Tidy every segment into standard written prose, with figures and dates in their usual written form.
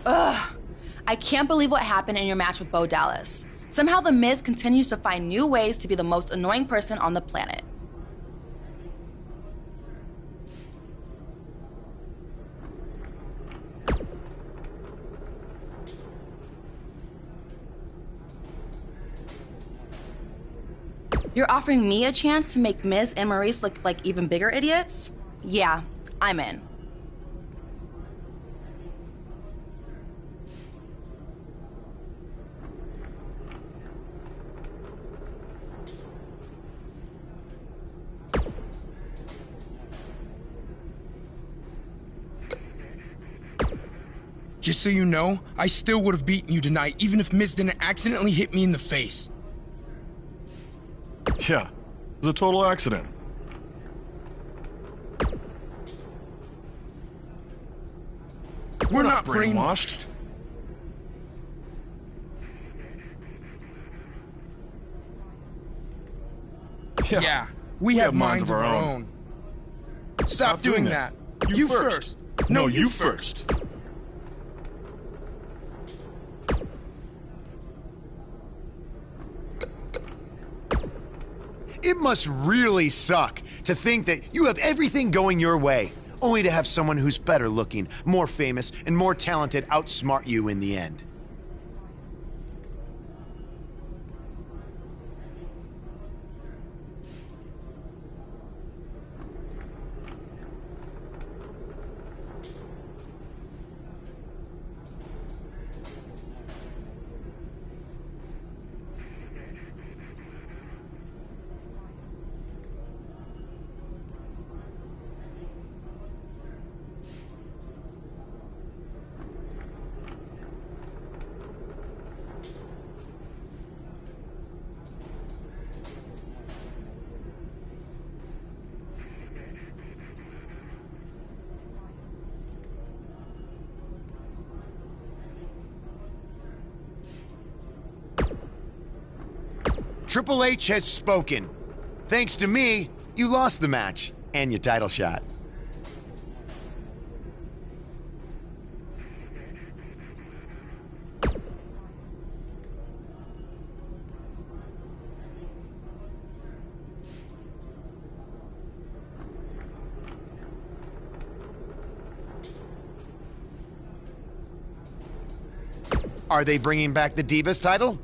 Ugh. I can't believe what happened in your match with Bo Dallas. Somehow The Miz continues to find new ways to be the most annoying person on the planet. You're offering me a chance to make Miz and Maurice look like even bigger idiots? Yeah, I'm in. Just so you know, I still would have beaten you tonight, even if Miz didn't accidentally hit me in the face. Yeah, it was a total accident. We're not brainwashed. Yeah, we have minds of our own. Stop doing that. You first. No, you first. It must really suck to think that you have everything going your way, only to have someone who's better looking, more famous, and more talented outsmart you in the end. Triple H has spoken. Thanks to me, you lost the match and your title shot. Are they bringing back the Divas title?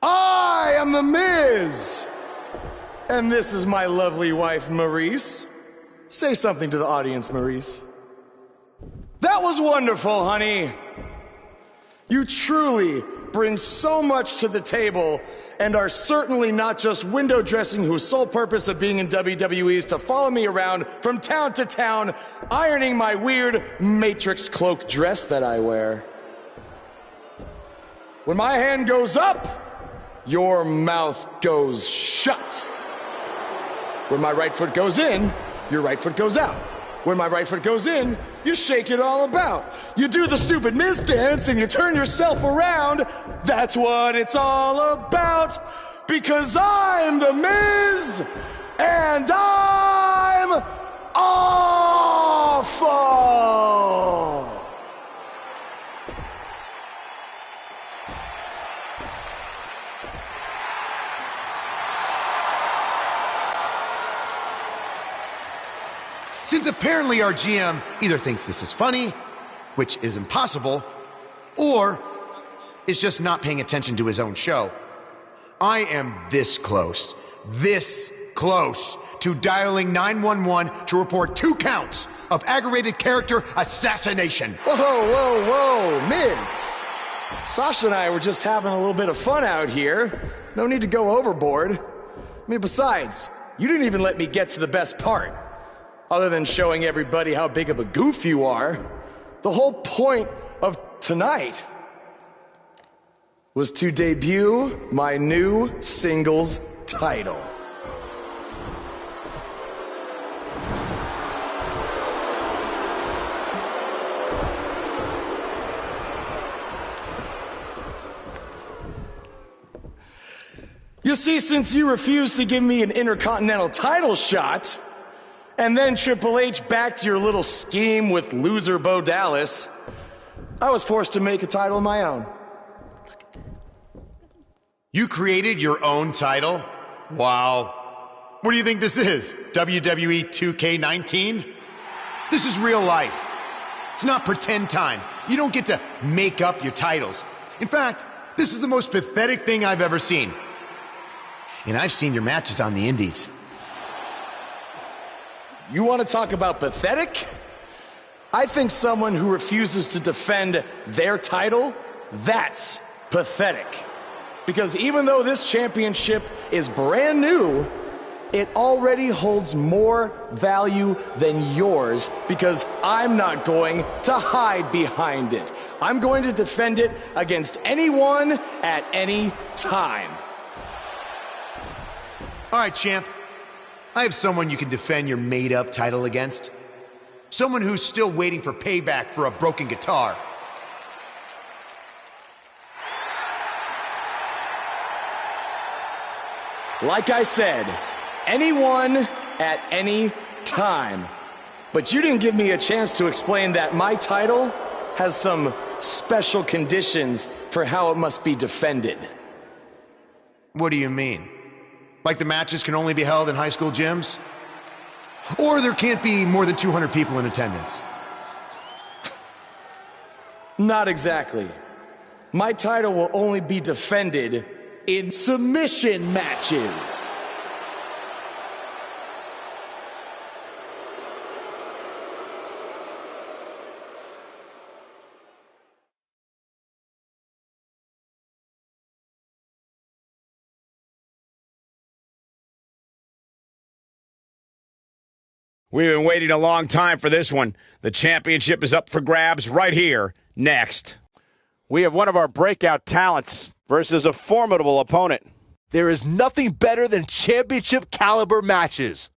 I am The Miz! And this is my lovely wife, Maurice. Say something to the audience, Maurice. That was wonderful, honey. You truly bring so much to the table and are certainly not just window dressing whose sole purpose of being in WWE is to follow me around from town to town, ironing my weird Matrix cloak dress that I wear. When my hand goes up, your mouth goes shut. When my right foot goes in, your right foot goes out. When my right foot goes in, you shake it all about. You do the stupid Miz dance and you turn yourself around. That's what it's all about. Because I'm The Miz and I'm awful. Since apparently our GM either thinks this is funny, which is impossible, or is just not paying attention to his own show, I am this close to dialing 911 to report 2 counts of aggravated character assassination. Whoa, Miz. Sasha and I were just having a little bit of fun out here. No need to go overboard. I mean, besides, you didn't even let me get to the best part. Other than showing everybody how big of a goof you are, the whole point of tonight was to debut my new singles title. You see, since you refused to give me an Intercontinental title shot, and then Triple H backed your little scheme with loser Bo Dallas, I was forced to make a title of my own. You created your own title? Wow. What do you think this is? WWE2K19? This is real life. It's not pretend time. You don't get to make up your titles. In fact, this is the most pathetic thing I've ever seen. And I've seen your matches on the indies. You want to talk about pathetic? I think someone who refuses to defend their title, that's pathetic. Because even though this championship is brand new, it already holds more value than yours because I'm not going to hide behind it. I'm going to defend it against anyone at any time. All right, champ. I have someone you can defend your made-up title against. Someone who's still waiting for payback for a broken guitar. Like I said, anyone at any time. But you didn't give me a chance to explain that my title has some special conditions for how it must be defended. What do you mean? Like the matches can only be held in high school gyms? Or there can't be more than 200 people in attendance? Not exactly. My title will only be defended in submission matches. We've been waiting a long time for this one. The championship is up for grabs right here, next. We have one of our breakout talents versus a formidable opponent. There is nothing better than championship caliber matches.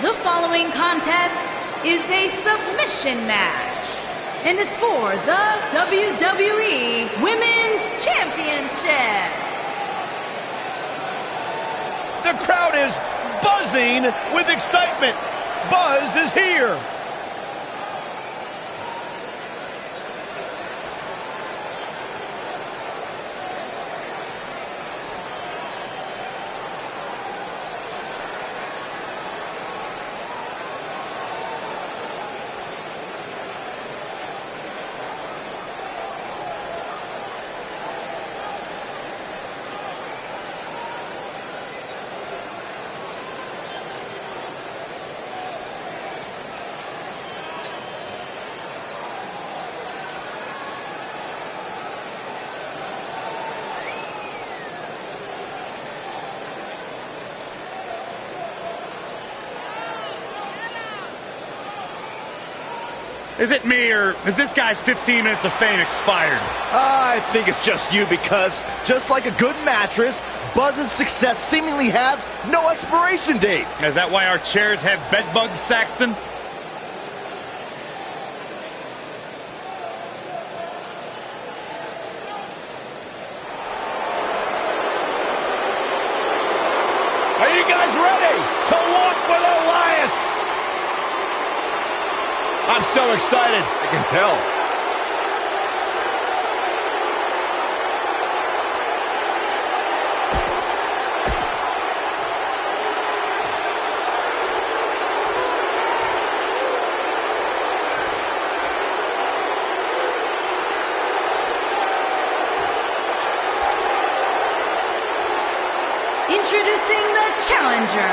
The following contest is a submission match and is for the WWE Women's Championship. The crowd is buzzing with excitement. Buzz is here. Is it me, or is this guy's 15 minutes of fame expired? I think it's just you, because just like a good mattress, Buzz's success seemingly has no expiration date. Is that why our chairs have bed bugs, Saxton? Are you guys ready to walk with Elias? I'm so excited. I can tell. Introducing the challenger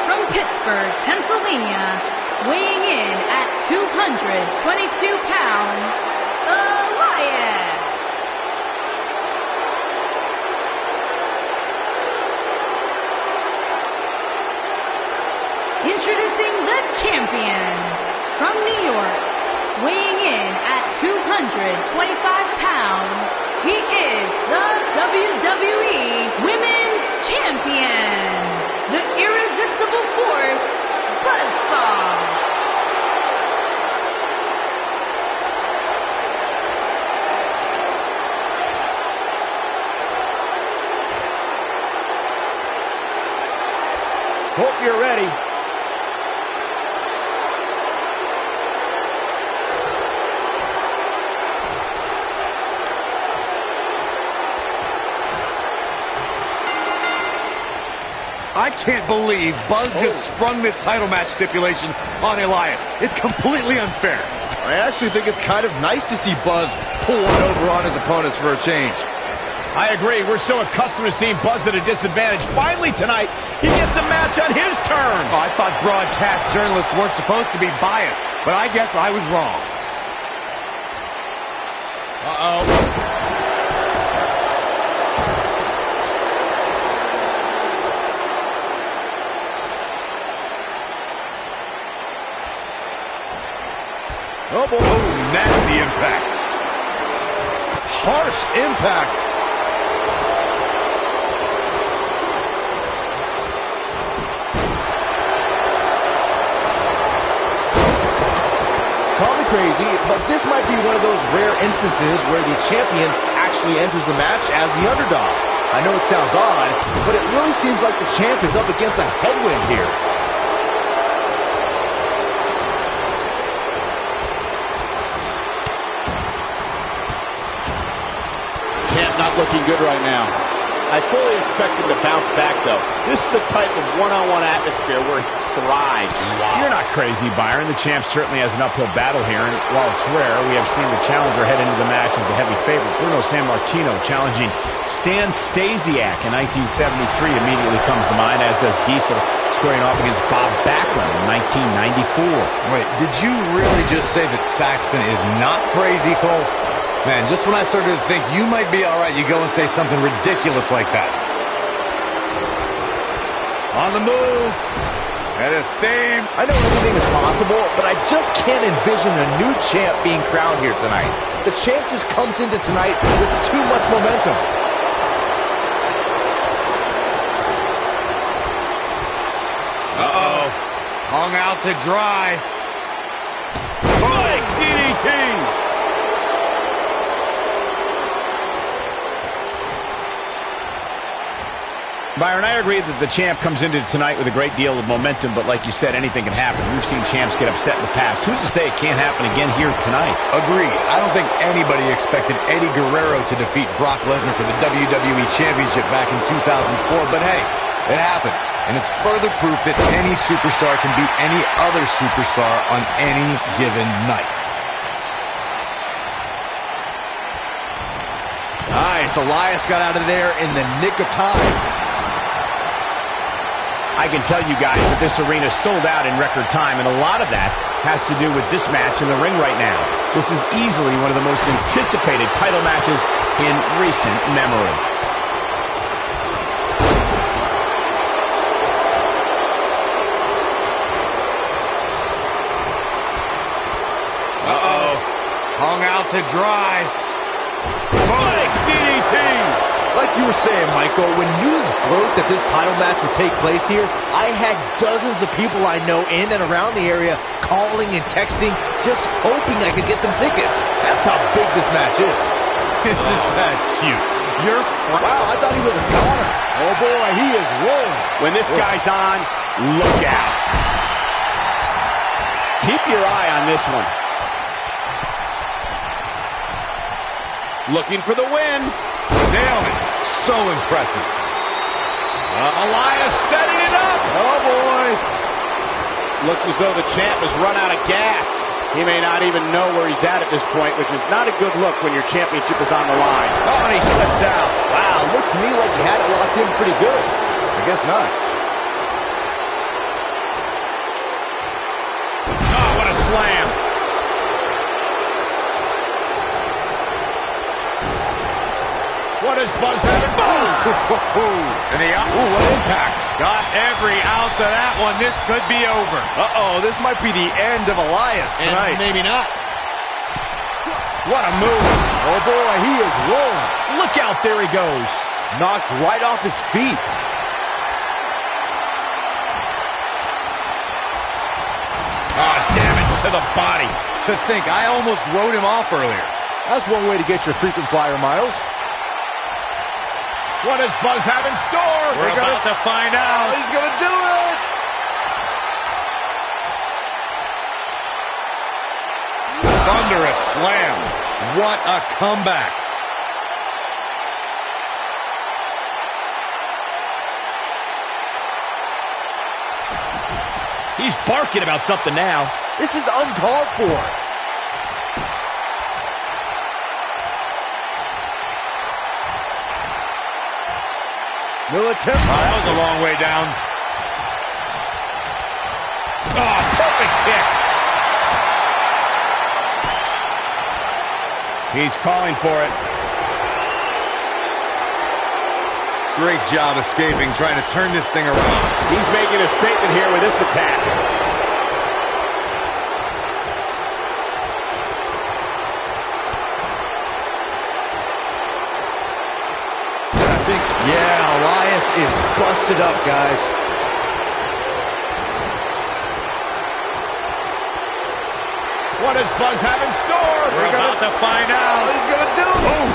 from Pittsburgh, Pennsylvania, weighing in at 222 pounds, Elias. Introducing the champion from New York, weighing in at 225 pounds, he is the WWE Women's Champion, the irresistible force, Buzzsaw. Hope you're ready. I can't believe Buzz just sprung this title match stipulation on Elias. It's completely unfair. I actually think it's kind of nice to see Buzz pull one over on his opponents for a change. I agree. We're so accustomed to seeing Buzz at a disadvantage. Finally tonight, he gets a match on his terms. Oh, I thought broadcast journalists weren't supposed to be biased, but I guess I was wrong. Uh-oh. Oh, boy. Oh, nasty impact. Harsh impact. Call me crazy, but this might be one of those rare instances where the champion actually enters the match as the underdog. I know it sounds odd, but it really seems like the champ is up against a headwind here. Champ not looking good right now. I fully expect him to bounce back, though. This is the type of one-on-one atmosphere where he thrives. Wow. You're not crazy, Byron. The champ certainly has an uphill battle here, and while it's rare, we have seen the challenger head into the match as the heavy favorite. Bruno Sammartino challenging Stan Stasiak in 1973 immediately comes to mind, as does Diesel squaring off against Bob Backlund in 1994. Wait, did you really just say that Saxton is not crazy, Cole? Man, just when I started to think you might be all right, you go and say something ridiculous like that. On the move. That is steam. I know anything is possible, but I just can't envision a new champ being crowned here tonight. The champ just comes into tonight with too much momentum. Uh-oh. Hung out to dry. Big DDT. Byron, I agree that the champ comes into tonight with a great deal of momentum, but like you said, anything can happen. We've seen champs get upset in the past. Who's to say it can't happen again here tonight? Agreed. I don't think anybody expected Eddie Guerrero to defeat Brock Lesnar for the WWE Championship back in 2004, but hey, it happened. And it's further proof that any superstar can beat any other superstar on any given night. Nice. Elias got out of there in the nick of time. I can tell you guys that this arena sold out in record time, and a lot of that has to do with this match in the ring right now. This is easily one of the most anticipated title matches in recent memory. Uh-oh. Hung out to dry. Big DDT! Like you were saying, Michael, when news broke that this title match would take place here, I had dozens of people I know in and around the area calling and texting, just hoping I could get them tickets. That's how big this match is. Isn't that cute? Wow, I thought he was a goner. Oh, boy, he is rolling. When this guy's on, look out. Keep your eye on this one. Looking for the win. Nailed it. So impressive. Elias setting it up. Oh, boy. Looks as though the champ has run out of gas. He may not even know where he's at this point, which is not a good look when your championship is on the line. Oh, and he slips out. Wow, looked to me like he had it locked in pretty good. I guess not. Oh, what a slam. What does Buzz have? Boom! And what impact. Got every ounce of that one. This could be over. Uh-oh, this might be the end of Elias tonight. And maybe not. What a move. Oh, boy, he is rolling. Look out, there he goes. Knocked right off his feet. Oh, damage to the body. To think, I almost wrote him off earlier. That's one way to get your frequent flyer miles. What does Buzz have in store? We're about to find out. He's going to do it. Thunderous slam. What a comeback. He's barking about something now. This is uncalled for. Military. That was a long way down. Oh, perfect kick. He's calling for it. Great job escaping, trying to turn this thing around. He's making a statement here with this attack. Yeah, Elias is busted up, guys. What does Buzz have in store? We're about to find out. He's going to do it. Boom.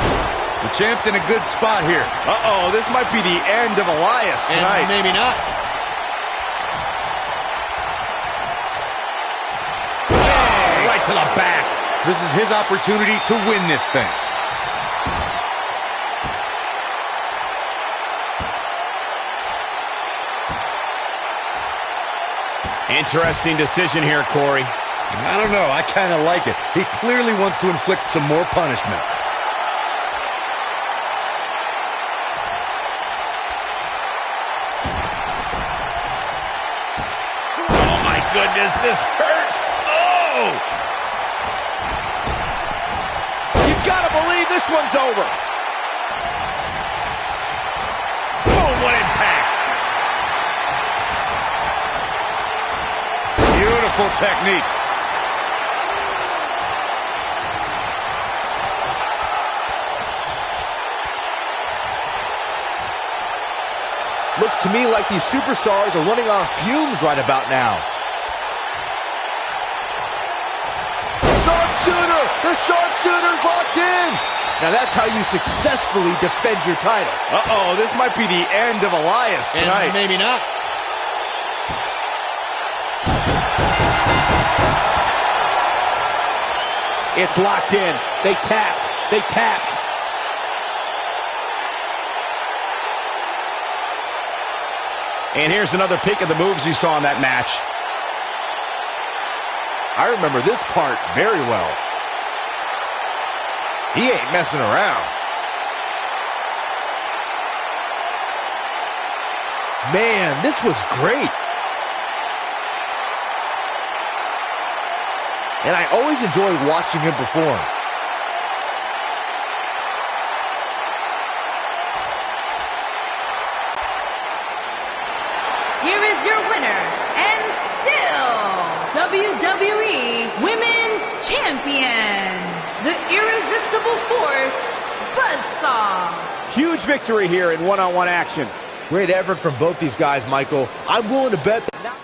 The champ's in a good spot here. Uh-oh, this might be the end of Elias tonight. And maybe not. Oh, right to the back. This is his opportunity to win this thing. Interesting decision here, Corey. I don't know. I kind of like it. He clearly wants to inflict some more punishment. Oh, my goodness. This hurts. Oh! You gotta believe this one's over. Boom, what impact. Beautiful technique. Looks to me like these superstars are running on fumes right about now. sharpshooter! The sharpshooter's locked in! Now that's how you successfully defend your title. Uh-oh, this might be the end of Elias tonight. And maybe not. It's locked in. They tapped. They tapped. And here's another peek at the moves you saw in that match. I remember this part very well. He ain't messing around. Man, this was great. And I always enjoy watching him perform. Here is your winner, and still WWE Women's Champion, the Irresistible Force, Buzzsaw. Huge victory here in one-on-one action. Great effort from both these guys, Michael. I'm willing to bet that now.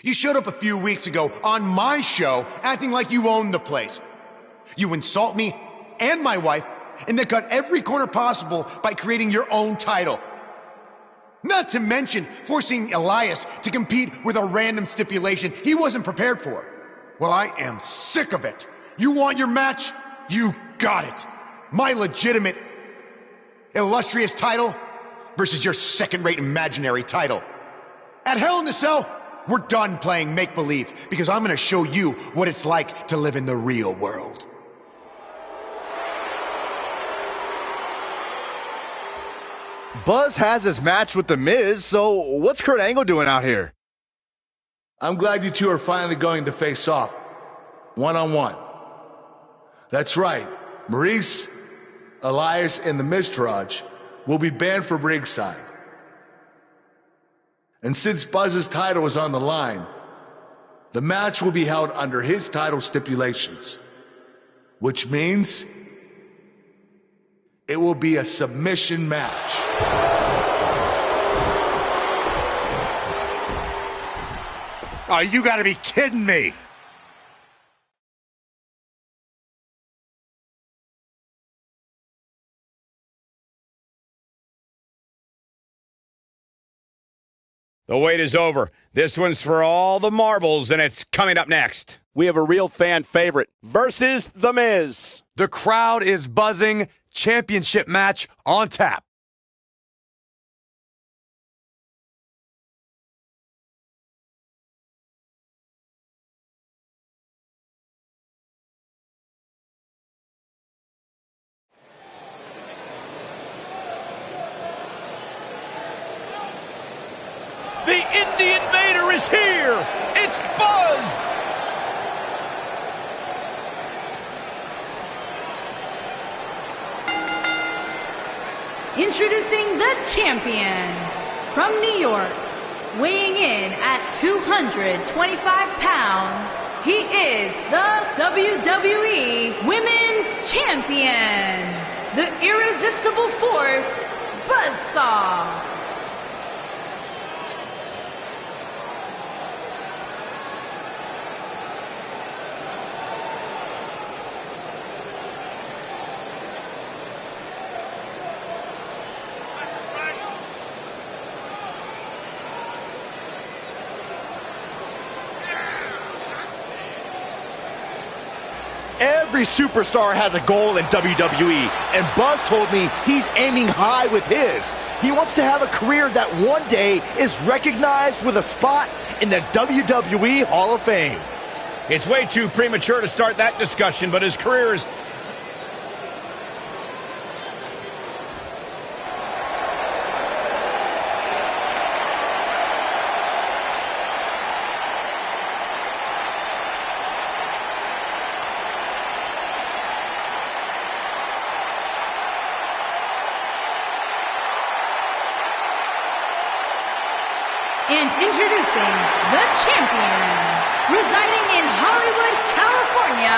You showed up a few weeks ago on my show acting like you owned the place. You insult me and my wife and then cut every corner possible by creating your own title. Not to mention forcing Elias to compete with a random stipulation he wasn't prepared for. Well, I am sick of it. You want your match? You got it. My legitimate, illustrious title versus your second-rate imaginary title. At Hell in the Cell, we're done playing make-believe because I'm going to show you what it's like to live in the real world. Buzz has his match with The Miz, so what's Kurt Angle doing out here? I'm glad you two are finally going to face off, one-on-one. That's right, Maurice, Elias, and the Miztourage will be banned from ringside. And since Buzz's title is on the line, the match will be held under his title stipulations, which means it will be a submission match. Oh, you gotta be kidding me. The wait is over. This one's for all the marbles, and it's coming up next. We have a real fan favorite versus The Miz. The crowd is buzzing. Championship match on tap. The Indie Invader is here! It's Buzz! Introducing the champion from New York, weighing in at 225 pounds, he is the WWE Women's Champion, the Irresistible Force, Buzzsaw. Every superstar has a goal in WWE, and Buzz told me he's aiming high with his. He wants to have a career that one day is recognized with a spot in the WWE Hall of Fame. It's way too premature to start that discussion, but his career is... And introducing the champion, residing in Hollywood, California,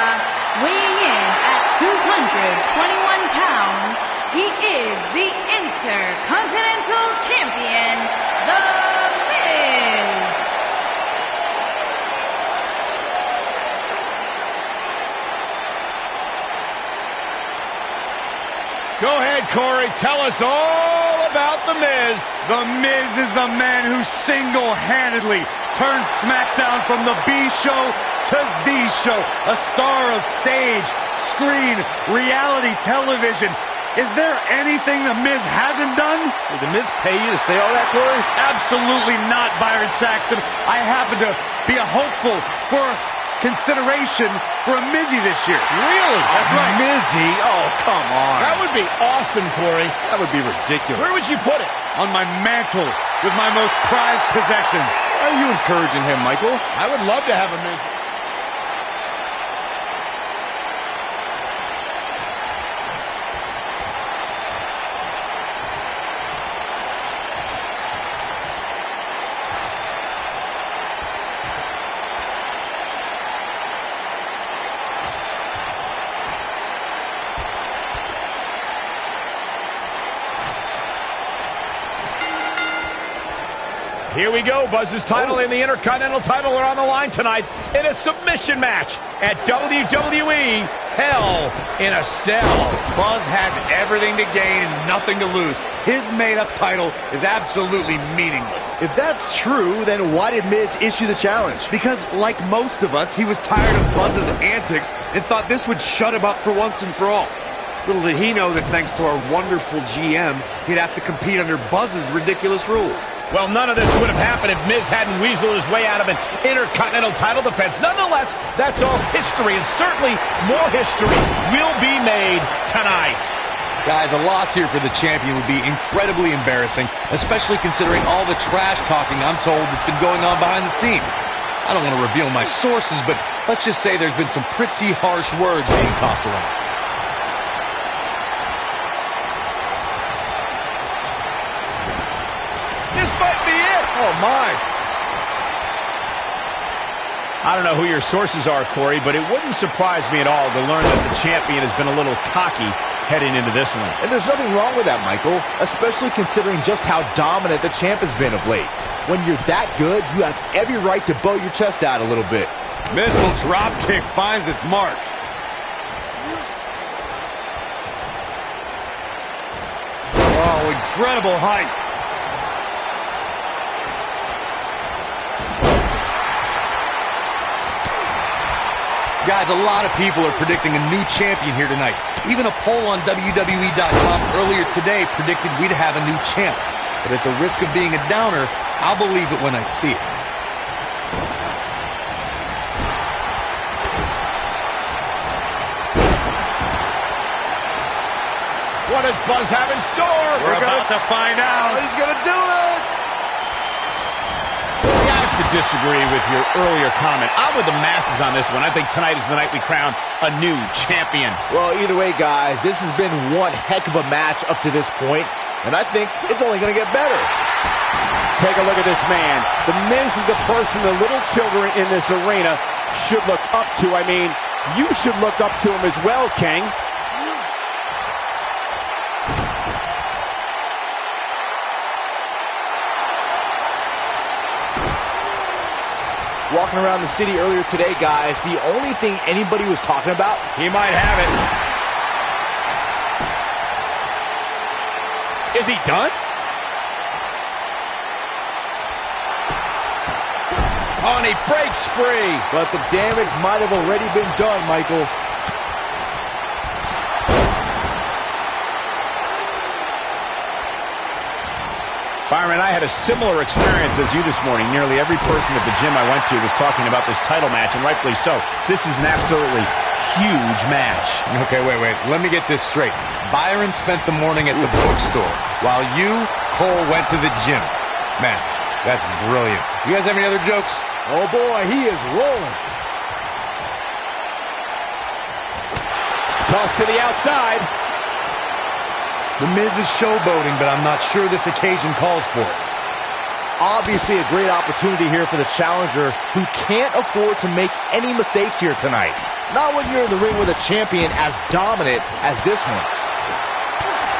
weighing in at 221 pounds, he is the Intercontinental Champion, The Miz. Go ahead, Corey. Tell us all about The Miz. The Miz is the man who single-handedly turned SmackDown from the B show to the show. A star of stage, screen, reality television. Is there anything The Miz hasn't done? Did The Miz pay you to say all that, Corey? Absolutely not, Byron Saxton. I happen to be a hopeful for consideration for a Mizzy this year. Really? That's right. Mizzy? Oh, come on. That would be awesome, Corey. That would be ridiculous. Where would you put it? On my mantle with my most prized possessions. Why are you encouraging him, Michael? I would love to have a Miz. Here we go. Buzz's title and the Intercontinental title are on the line tonight in a submission match at WWE Hell in a Cell. Buzz has everything to gain and nothing to lose. His made-up title is absolutely meaningless. If that's true, then why did Miz issue the challenge? Because, like most of us, he was tired of Buzz's antics and thought this would shut him up for once and for all. Little did he know that thanks to our wonderful GM, he'd have to compete under Buzz's ridiculous rules. Well, none of this would have happened if Miz hadn't weaseled his way out of an Intercontinental title defense. Nonetheless, that's all history, and certainly more history will be made tonight. Guys, a loss here for the champion would be incredibly embarrassing, especially considering all the trash talking I'm told that's been going on behind the scenes. I don't want to reveal my sources, but let's just say there's been some pretty harsh words being tossed around. This might be it. Oh, my. I don't know who your sources are, Corey, but it wouldn't surprise me at all to learn that the champion has been a little cocky heading into this one. And there's nothing wrong with that, Michael, especially considering just how dominant the champ has been of late. When you're that good, you have every right to bow your chest out a little bit. Missile dropkick finds its mark. Oh, incredible height. Guys, a lot of people are predicting a new champion here tonight. Even a poll on WWE.com earlier today predicted we'd have a new champ. But at the risk of being a downer, I'll believe it when I see it. What does Buzz have in store? We're about to find out. Oh, he's going to do it! I have to disagree with your earlier comment. I'm with the masses on this one. I think tonight is the night we crown a new champion. Well, either way, guys, this has been one heck of a match up to this point, and I think it's only going to get better. Take a look at this man. The Miz is a person the little children in this arena should look up to. I mean, you should look up to him as well, King. Walking around the city earlier today, guys, the only thing anybody was talking about... He might have it. Is he done? Oh, and he breaks free. But the damage might have already been done, Michael. Byron, I had a similar experience as you this morning. Nearly every person at the gym I went to was talking about this title match, and rightfully so. This is an absolutely huge match. Okay, wait. Let me get this straight. Byron spent the morning at the bookstore, while you, Cole, went to the gym. Man, that's brilliant. You guys have any other jokes? Oh, boy, he is rolling. Toss to the outside. The Miz is showboating, but I'm not sure this occasion calls for it. Obviously a great opportunity here for the challenger, who can't afford to make any mistakes here tonight. Not when you're in the ring with a champion as dominant as this one.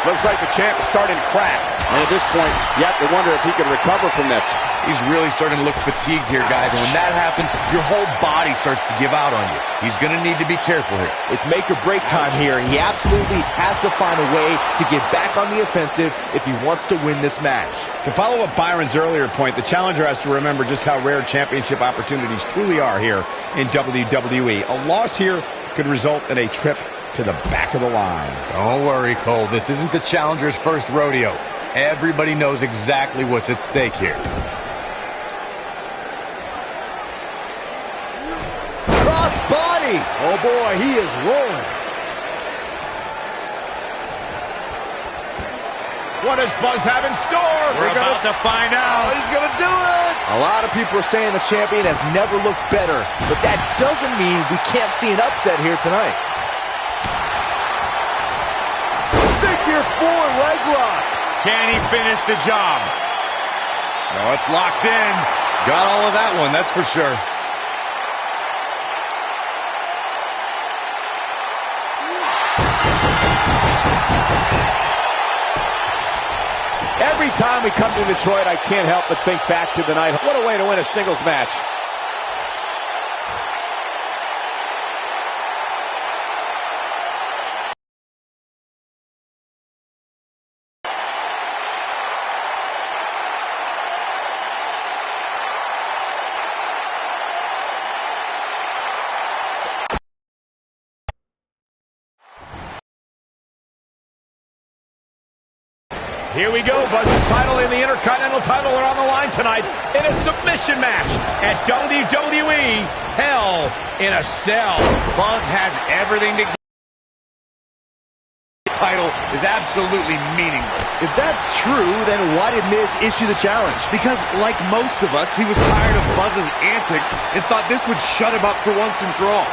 Looks like the champ is starting to crack. And at this point, you have to wonder if he can recover from this. He's really starting to look fatigued here, guys. And when that happens, your whole body starts to give out on you. He's going to need to be careful here. It's make or break time here, and he absolutely has to find a way to get back on the offensive if he wants to win this match. To follow up Byron's earlier point, the challenger has to remember just how rare championship opportunities truly are here in WWE. A loss here could result in a trip to the back of the line. Don't worry, Cole. This isn't the challenger's first rodeo. Everybody knows exactly what's at stake here. Cross body! Oh boy, he is rolling. What does Buzz have in store? We're about to find out. Oh, he's gonna do it! A lot of people are saying the champion has never looked better, but that doesn't mean we can't see an upset here tonight. Figure four leg lock. Can he finish the job? No, it's locked in. Got all of that one, that's for sure. Every time we come to Detroit, I can't help but think back to the night. What a way to win a singles match. Here we go. Buzz's title and the Intercontinental title are on the line tonight in a submission match at WWE Hell in a Cell. Buzz has everything to get. The title is absolutely meaningless. If that's true, then why did Miz issue the challenge? Because, like most of us, he was tired of Buzz's antics and thought this would shut him up for once and for all.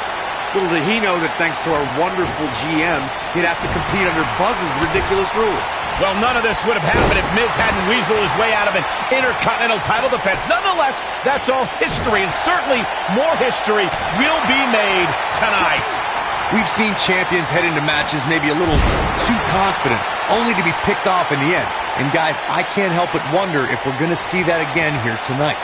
Little did he know that thanks to our wonderful GM, he'd have to compete under Buzz's ridiculous rules. Well, none of this would have happened if Miz hadn't weaseled his way out of an Intercontinental title defense. Nonetheless, that's all history, and certainly more history will be made tonight. We've seen champions head into matches maybe a little too confident, only to be picked off in the end. And guys, I can't help but wonder if we're going to see that again here tonight.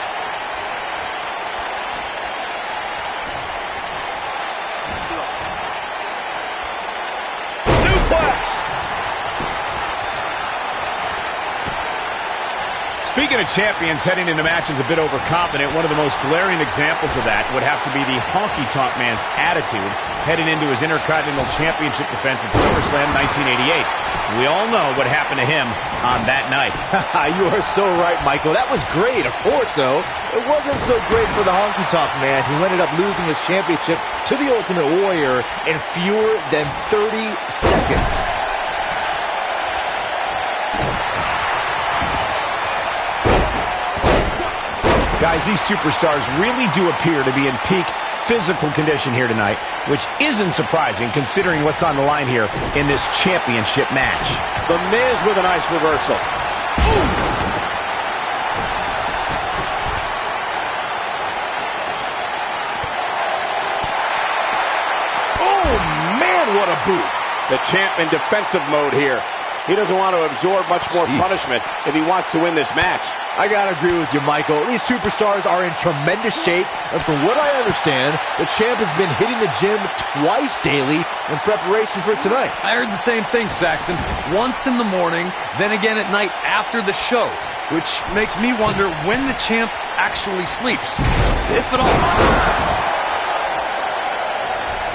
Speaking of champions heading into matches a bit overconfident, one of the most glaring examples of that would have to be the honky-tonk man's attitude heading into his Intercontinental Championship defense at SummerSlam 1988. We all know what happened to him on that night. You are so right, Michael. That was great. Of course, though, it wasn't so great for the honky-tonk man, who ended up losing his championship to the Ultimate Warrior in fewer than 30 seconds. Guys, these superstars really do appear to be in peak physical condition here tonight, which isn't surprising considering what's on the line here in this championship match. The Miz with a nice reversal. Ooh. Oh, man, what a boot. The champ in defensive mode here. He doesn't want to absorb much more punishment if he wants to win this match. I gotta agree with you, Michael. These superstars are in tremendous shape, and from what I understand, the champ has been hitting the gym twice daily in preparation for tonight. I heard the same thing, Saxton. Once in the morning, then again at night after the show, which makes me wonder when the champ actually sleeps, if at all.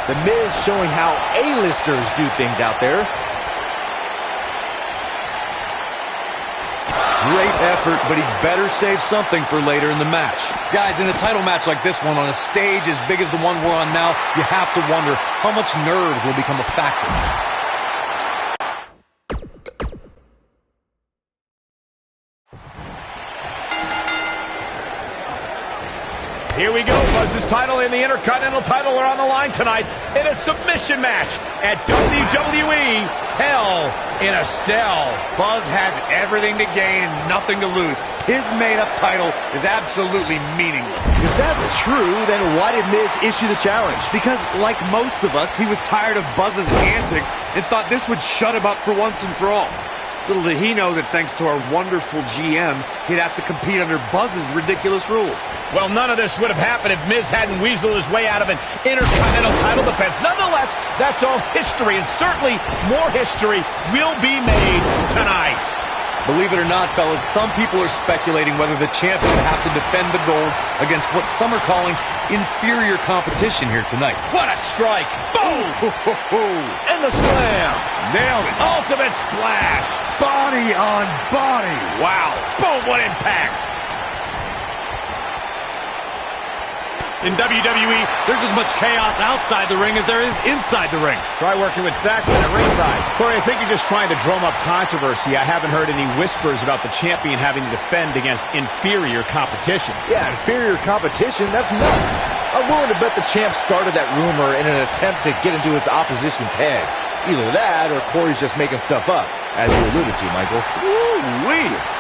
The Miz showing how A-listers do things out there. great effort, but he better save something for later in the match. Guys, in a title match like this one, on a stage as big as the one we're on now, you have to wonder how much nerves will become a factor. Here we go. Buzz's title and the Intercontinental title are on the line tonight in a submission match at WWE Hell in a Cell. Buzz has everything to gain and nothing to lose. His made-up title is absolutely meaningless. If that's true, then why did Miz issue the challenge? Because, like most of us, he was tired of Buzz's antics and thought this would shut him up for once and for all. Little did he know that thanks to our wonderful GM, he'd have to compete under Buzz's ridiculous rules. Well, none of this would have happened if Miz hadn't weaseled his way out of an Intercontinental title defense. Nonetheless, that's all history, and certainly more history will be made tonight. Believe it or not, fellas, some people are speculating whether the champ should have to defend the gold against what some are calling inferior competition here tonight. What a strike! Boom! And the slam! Nailed it! Ultimate splash! Body on body! Wow! Boom! What impact! In WWE, there's as much chaos outside the ring as there is inside the ring. Try working with Saxton at ringside. Corey, I think you're just trying to drum up controversy. I haven't heard any whispers about the champion having to defend against inferior competition. Yeah, inferior competition? That's nuts. I'm willing to bet the champ started that rumor in an attempt to get into his opposition's head. Either that, or Corey's just making stuff up, as you alluded to, Michael. Woo-wee!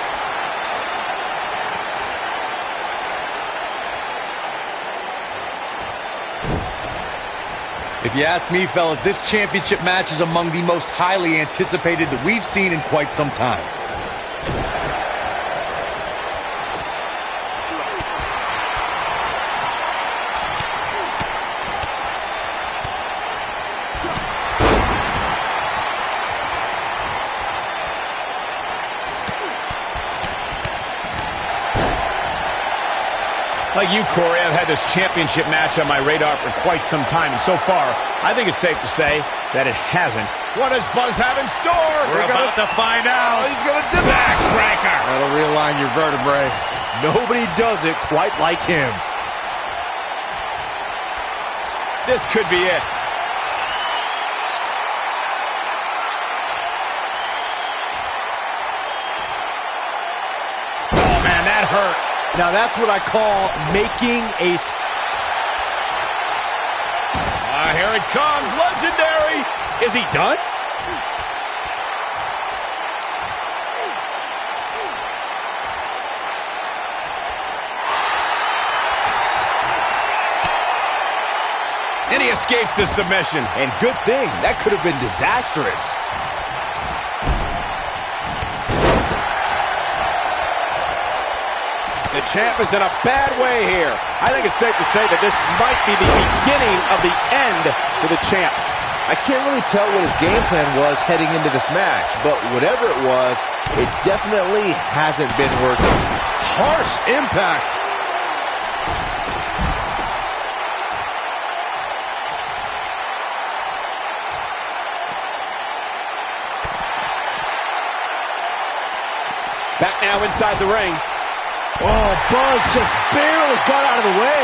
If you ask me, fellas, this championship match is among the most highly anticipated that we've seen in quite some time. Like you, Corey, I've had this championship match on my radar for quite some time, and so far, I think it's safe to say that it hasn't. What does Buzz have in store? We're about to find out. Oh, he's gonna dip it. Backbreaker. That'll realign your vertebrae. Nobody does it quite like him. This could be it. Oh, man, that hurt. Now that's what I call making a... Here it comes, legendary. Is he done? And he escapes the submission. And good thing, that could have been disastrous. The champ is in a bad way here. I think it's safe to say that this might be the beginning of the end for the champ. I can't really tell what his game plan was heading into this match, but whatever it was, it definitely hasn't been working. Harsh impact. Back now inside the ring. Oh, Buzz just barely got out of the way.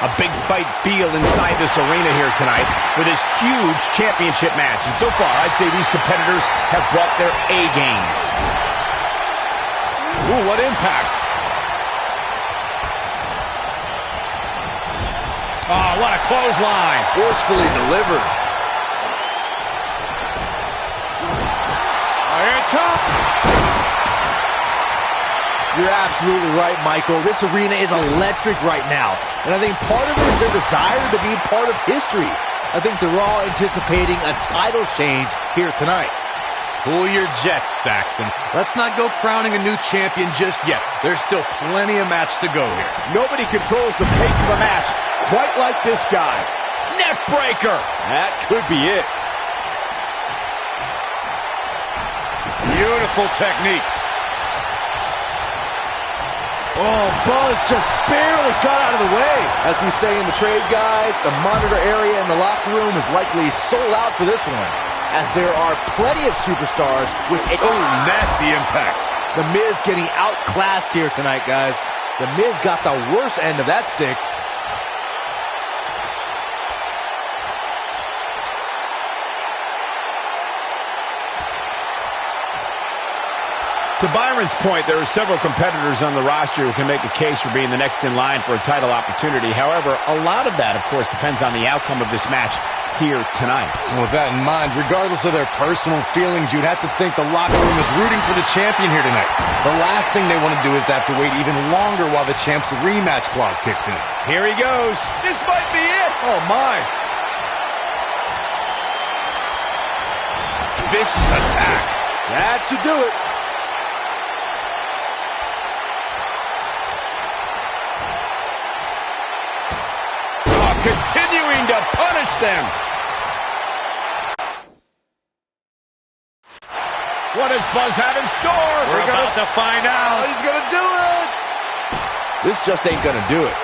A big fight feel inside this arena here tonight for this huge championship match. And so far, I'd say these competitors have brought their A games. Ooh, what impact. Oh, what a clothesline. Forcefully delivered. Oh, here it comes. You're absolutely right, Michael. This arena is electric right now. And I think part of it is their desire to be part of history. I think they're all anticipating a title change here tonight. Cool your jets, Saxton. Let's not go crowning a new champion just yet. There's still plenty of match to go here. Nobody controls the pace of a match quite like this guy. Neck breaker. That could be it. Beautiful technique. Oh, Buzz just barely got out of the way. As we say in the trade, guys, the monitor area in the locker room is likely sold out for this one, as there are plenty of superstars with a... Oh, nasty impact. The Miz getting outclassed here tonight, guys. The Miz got the worst end of that stick. To Byron's point, there are several competitors on the roster who can make a case for being the next in line for a title opportunity. However, a lot of that, of course, depends on the outcome of this match here tonight. And with that in mind, regardless of their personal feelings, you'd have to think the locker room is rooting for the champion here tonight. The last thing they want to do is to have to wait even longer while the champ's rematch clause kicks in. Here he goes. This might be it. Oh, my. Vicious attack. That should do it. Continuing to punish them. What does Buzz have in store? We're about to find out. He's going to do it. This just ain't going to do it.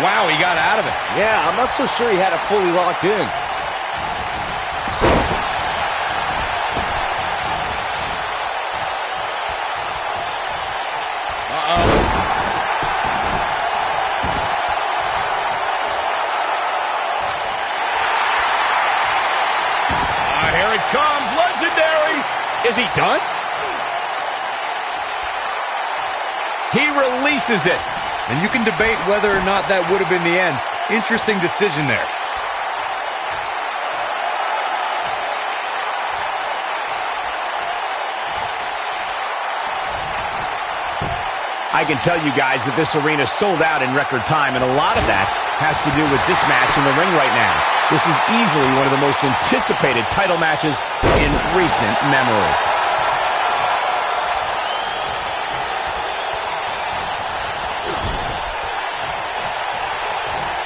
Wow, he got out of it. Yeah, I'm not so sure he had it fully locked in. Here it comes, legendary. Is he done? He releases it. And you can debate whether or not that would have been the end. Interesting decision there. I can tell you guys that this arena sold out in record time, and a lot of that has to do with this match in the ring right now. This is easily one of the most anticipated title matches in recent memory.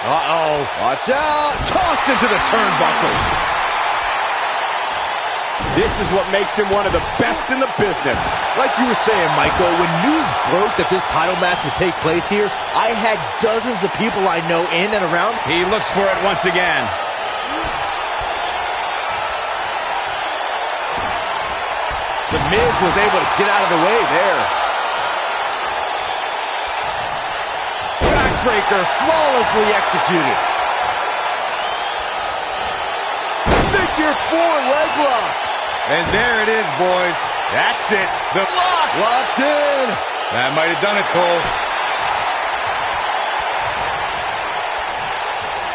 Uh-oh. Watch out. Tossed into the turnbuckle. This is what makes him one of the best in the business. Like you were saying, Michael, when news broke that this title match would take place here, I had dozens of people I know in and around. He looks for it once again. The Miz was able to get out of the way there. Backbreaker flawlessly executed. Figure 4 leg lock. And there it is, boys. That's it. The lock. Locked in. That might have done it, Cole.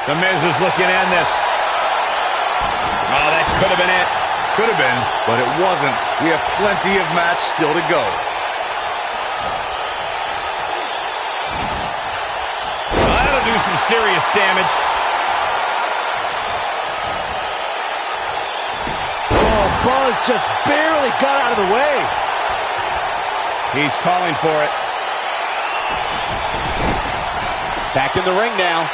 The Miz is looking to end this. Oh, that could have been it. Could have been, but it wasn't. We have plenty of match still to go. Well, that'll do some serious damage. Oh, Buzz just barely got out of the way. He's calling for it. Back in the ring now.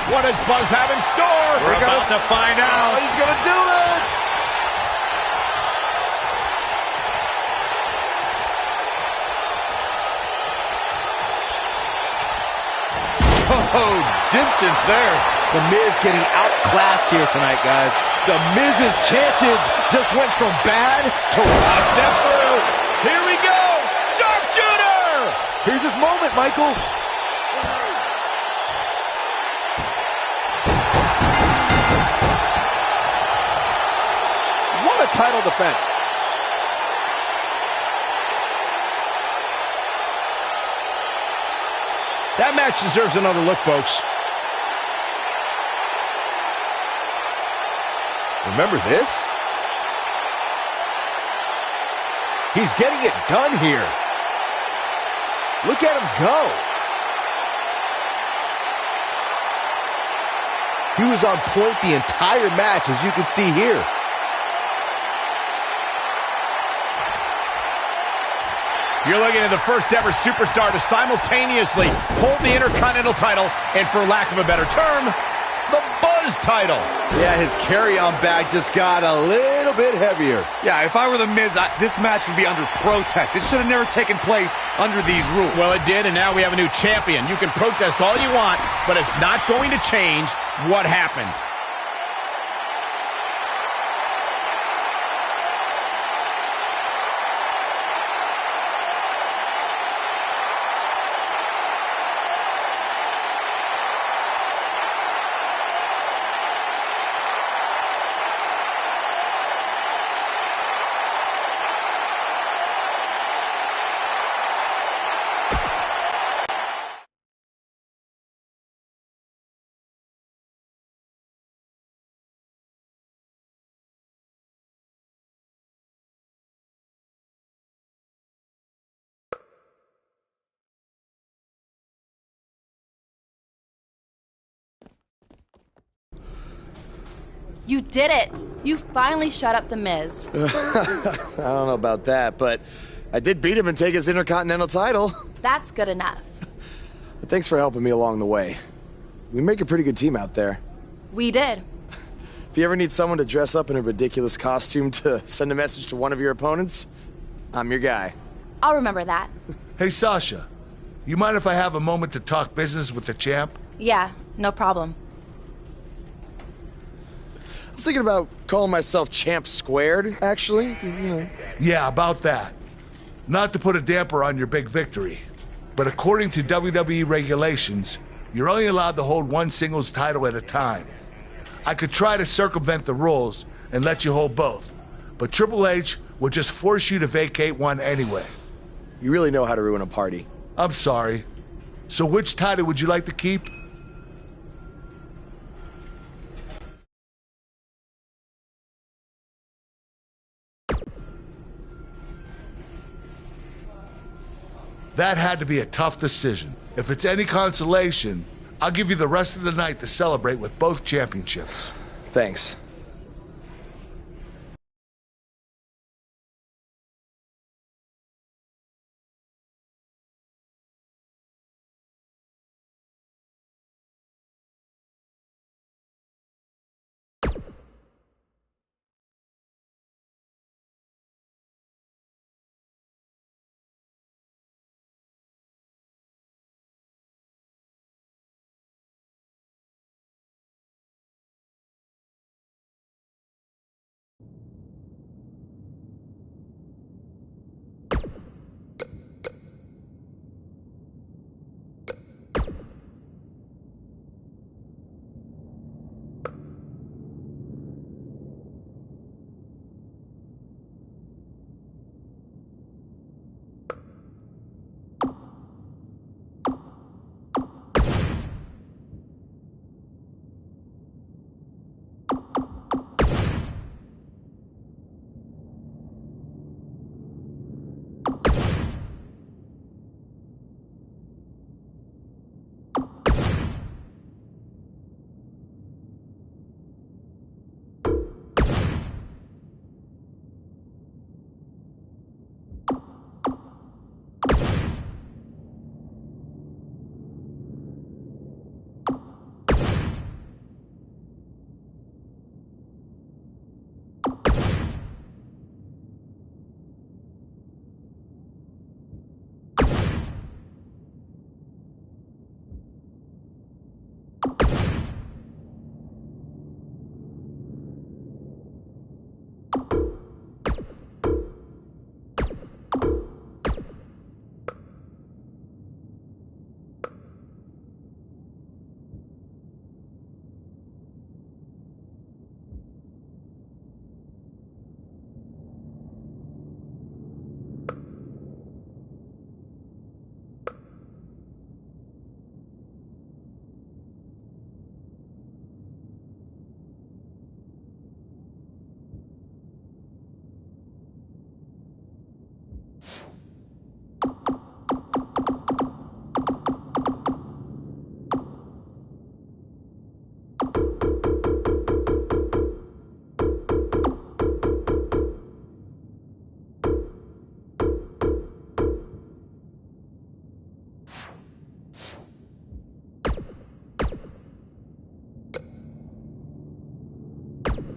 What does Buzz have in store? We're about to find out. Oh, he's going to do it. Oh, distance there. The Miz getting outclassed here tonight, guys. The Miz's chances just went from bad to a step through. Here we go. Sharpshooter. Here's his moment, Michael. What a title defense. That match deserves another look, folks. Remember this? He's getting it done here. Look at him go. He was on point the entire match, as you can see here. You're looking at the first ever superstar to simultaneously hold the Intercontinental title and, for lack of a better term, the Buzz title. Yeah, his carry-on bag just got a little bit heavier. Yeah, if I were The Miz, this match would be under protest. It should have never taken place under these rules. Well, it did, and now we have a new champion. You can protest all you want, but it's not going to change what happened. You did it! You finally shut up The Miz. I don't know about that, but I did beat him and take his Intercontinental title. That's good enough. But thanks for helping me along the way. We make a pretty good team out there. We did. If you ever need someone to dress up in a ridiculous costume to send a message to one of your opponents, I'm your guy. I'll remember that. Hey, Sasha, you mind if I have a moment to talk business with the champ? Yeah, no problem. I was thinking about calling myself Champ Squared, actually, you know. Yeah, about that. Not to put a damper on your big victory, but according to WWE regulations, you're only allowed to hold one singles title at a time. I could try to circumvent the rules and let you hold both, but Triple H would just force you to vacate one anyway. You really know how to ruin a party. I'm sorry. So which title would you like to keep? That had to be a tough decision. If it's any consolation, I'll give you the rest of the night to celebrate with both championships. Thanks.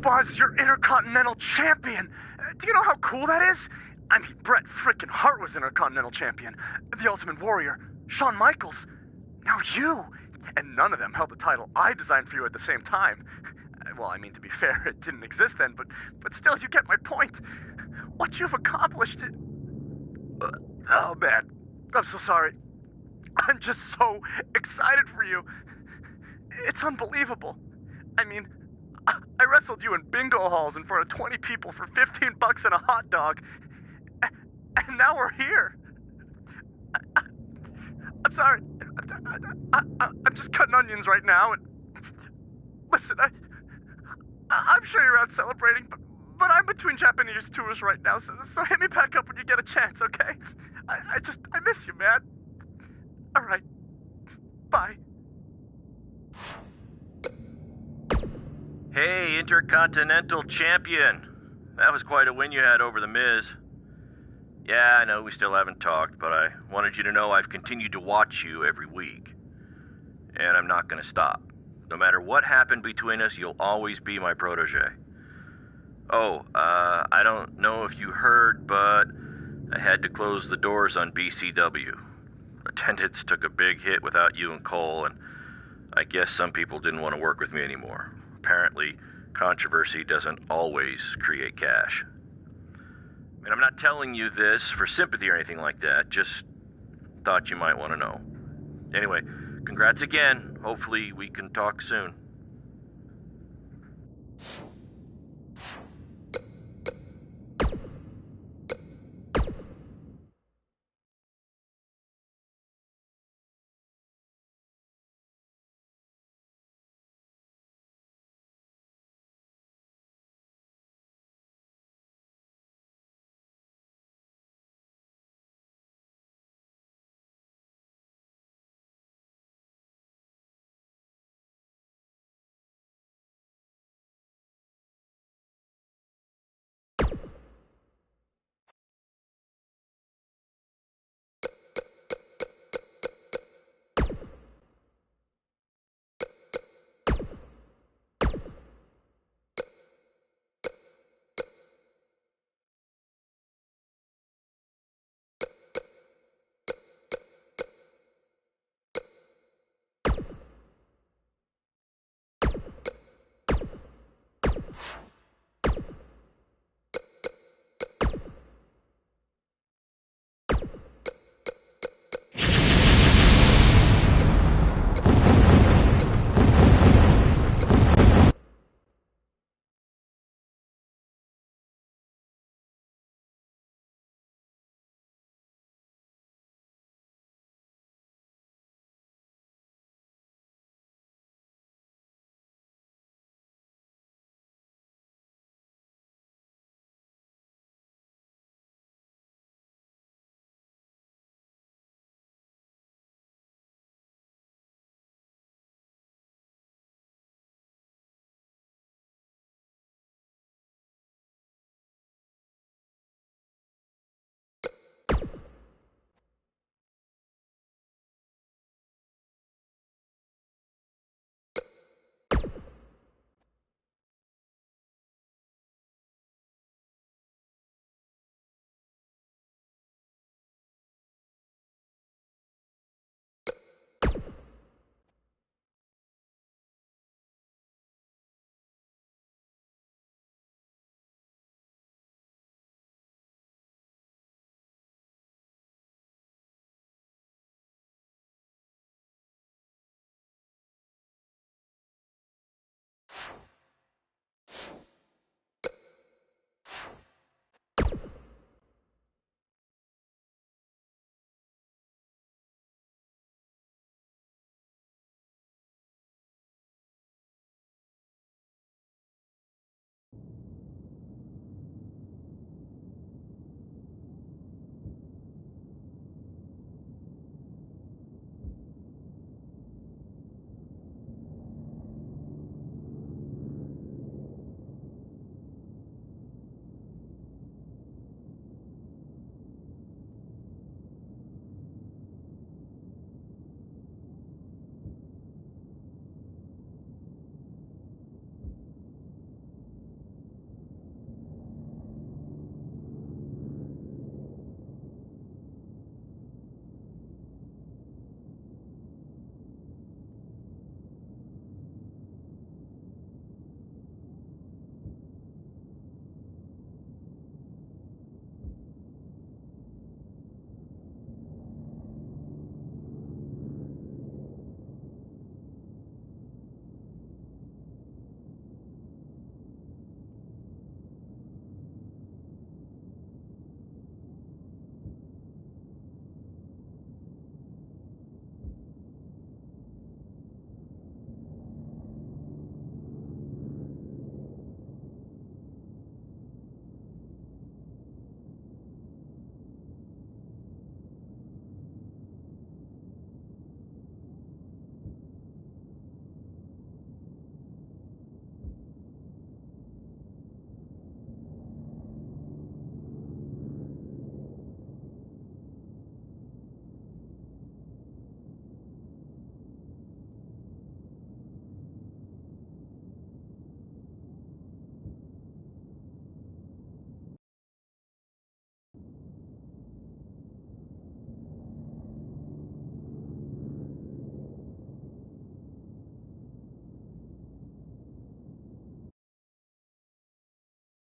Buzz, you're Intercontinental Champion. Do you know how cool that is? I mean, Bret frickin' Hart was Intercontinental Champion. The Ultimate Warrior, Shawn Michaels. Now you. And none of them held the title I designed for you at the same time. Well, I mean, to be fair, it didn't exist then, but still, you get my point. What you've accomplished... Oh, man. I'm so sorry. I'm just so excited for you. It's unbelievable. I mean, I wrestled you in bingo halls in front of 20 people for $15 and a hot dog. And now we're here. I'm sorry. I'm just cutting onions right now. And listen, I'm sure you're out celebrating, but I'm between Japanese tours right now, so hit me back up when you get a chance, okay? I miss you, man. All right. Bye. Hey, Intercontinental Champion. That was quite a win you had over The Miz. Yeah, I know we still haven't talked, but I wanted you to know I've continued to watch you every week. And I'm not going to stop. No matter what happened between us, you'll always be my protege. Oh, I don't know if you heard, but I had to close the doors on BCW. Attendance took a big hit without you and Cole, and I guess some people didn't want to work with me anymore. Apparently, controversy doesn't always create cash. I mean, I'm not telling you this for sympathy or anything like that, just thought you might want to know. Anyway, congrats again. Hopefully we can talk soon.